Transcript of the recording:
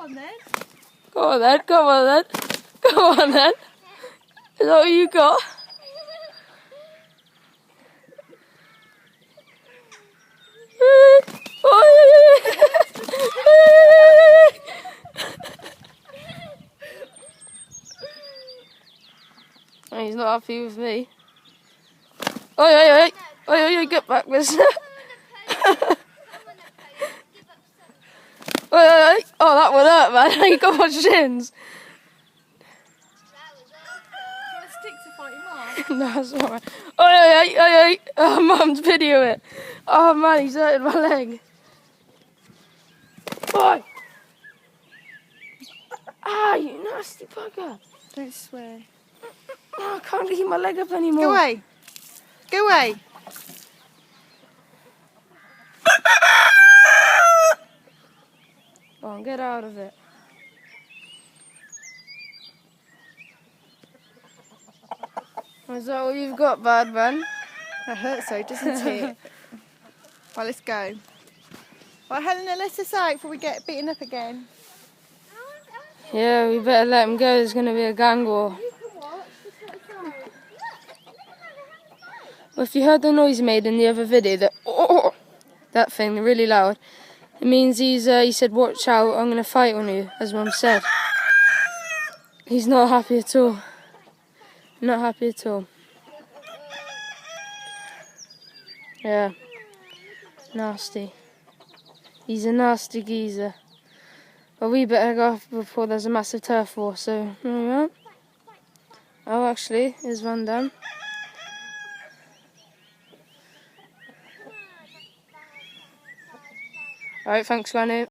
on then. Go on then, come on then. Come on then. Is that what you got? He's not happy with me. Oi, get back, mister. Oh, that would hurt, man. You got my shins. Stick to fight him off. No, it's alright. Oi. Oh, Mum's video it. Oh, man, he's hurting my leg. Oi. Ah, you nasty bugger. Don't swear. Oh, I can't keep my leg up anymore. Go away. Go away. Go on, get out of it. Is that all you've got, bad man? That hurts so, doesn't it? Right, let's go. Right, Helena, let us out before we get beaten up again. Yeah, we better let him go. There's going to be a gang war. You can watch. Just let us out. Well, if you heard the noise he made in the other video, that thing, really loud, it means he said, watch out, I'm going to fight on you, as Mum said. He's not happy at all. Not happy at all. Yeah. Nasty. He's a nasty geezer. But we better go off before there's a massive turf war, so here we are. Oh, actually, here's one done. Alright, thanks, Granny.